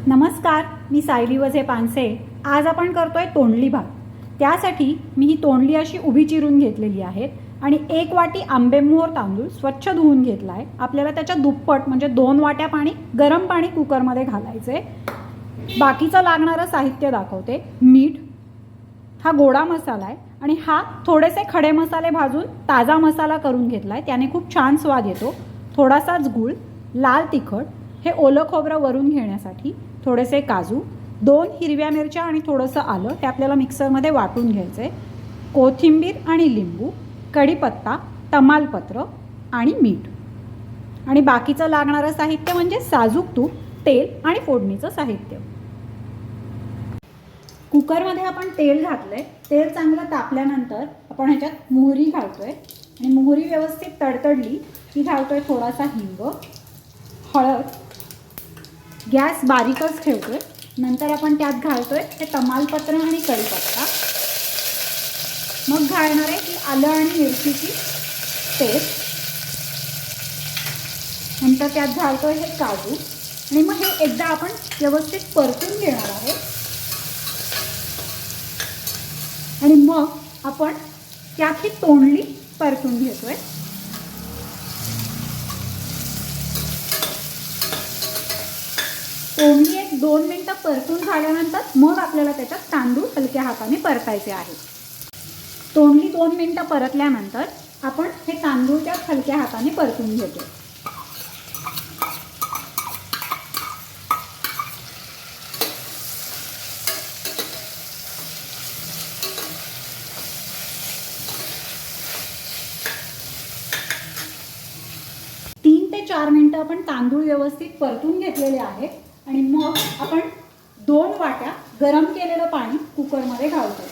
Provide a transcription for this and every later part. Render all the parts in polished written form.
नमस्कार, मी सायली वझे पानसे। आज आपण करतोय तोंडली भात। त्यासाठी मी ही तोंडली अशी उभी चिरून घेतलेली आहे आणि 1 वाटी आंबेमोहोर तांदूळ स्वच्छ धुवून घेतला आहे। आपल्याला त्याच्या दुप्पट म्हणजे 2 वाट्या पाणी, गरम पाणी कुकरमध्ये घालायचे। बाकीचं लागणारं साहित्य दाखवते। मीठ, हा गोडा मसाला आहे आणि हा थोडेसे खडे मसाले भाजून ताजा मसाला करून घेतला आहे, त्याने खूप छान स्वाद येतो। थोडासाच गूळ, लाल तिखट, हे ओलं खोबरं वरून घेण्यासाठी, थोडेसे काजू, 2 हिरव्या मिरच्या आणि थोडंसं आलं, हे आपल्याला मिक्सरमध्ये वाटून घ्यायचं आहे। कोथिंबीर आणि लिंबू, कढीपत्ता, तमालपत्र आणि मीठ। आणि बाकीचं लागणारं साहित्य म्हणजे साजूक तूप, तेल आणि फोडणीचं साहित्य। कुकरमध्ये आपण तेल घातलंय। तेल चांगलं तापल्यानंतर आपण ह्याच्यात मोहरी घालतोय आणि मोहरी व्यवस्थित तडतडली की घालतोय थोडासा हिंग, हळद, गॅस बारीकच ठेवतोय। नंतर आपण त्यात घालतोय हे तमालपत्र आणि कढीपत्ता। मग घालणार आहे की आलं आणि मिरचीची पेस्ट। नंतर त्यात घालतोय हे काजू आणि मग हे एकदा आपण व्यवस्थित परतून घेणार आहोत। आणि मग आपण त्यात ही तोंडली परतून घेतोय। तोंडली 1-2 मिनिटं परतून झाल्यानंतर मग आपल्याला त्याच्यात तांदूळ हलक्या हाताने परतायचे आहेत। तोंडली 2 मिनिटं परतल्यानंतर आपण हे तांदूळ त्यात हलक्या हाताने परतून घेतो। तीन ते 4 मिनिटं आपण तांदूळ व्यवस्थित परतून घेतलेले आहे आणि मग आपण 2 वाट्या गरम केलेलं पाणी कुकरमध्ये घालतो।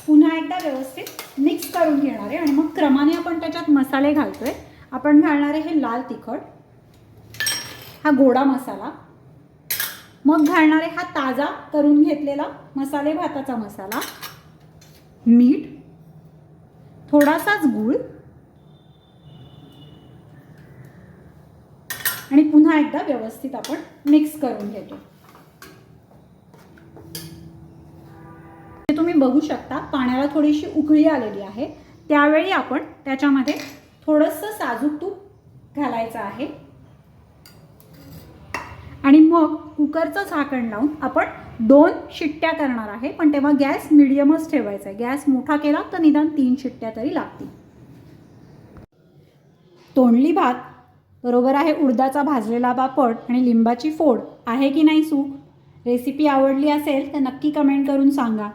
पुन्हा एकदा व्यवस्थित मिक्स करून घेणार आहे आणि मग क्रमाने आपण त्याच्यात मसाले घालतोय। आपण घालणार आहे हे लाल तिखट, हा गोडा मसाला, मग घालणार आहे हा ताजा करून घेतलेला मसाले भाताचा मसाला, मीठ, थोडासाच गूळ आणि पुन्हा एकदा व्यवस्थित आपण मिक्स करून घेतो। तुम्ही बघू शकता पाण्याला थोडीशी उकळी आलेली आहे। त्यावेळी आपण त्याच्यामध्ये थोडंसं साजूक तूप घालायचं आहे आणि मग कुकरचं झाकण लावून आपण 2 शिट्ट्या करणार आहे, पण तेव्हा गॅस मिडियमच ठेवायचा आहे। गॅस मोठा केला तर निदान 3 शिट्ट्या तरी लागतील। तोंडली भात बरोबर आहे उडदाचा भाजलेला पापड आणि लिंबाची फोड आहे की नाही सूप? रेसिपी आवडली असेल तर नक्की कमेंट करून सांगा।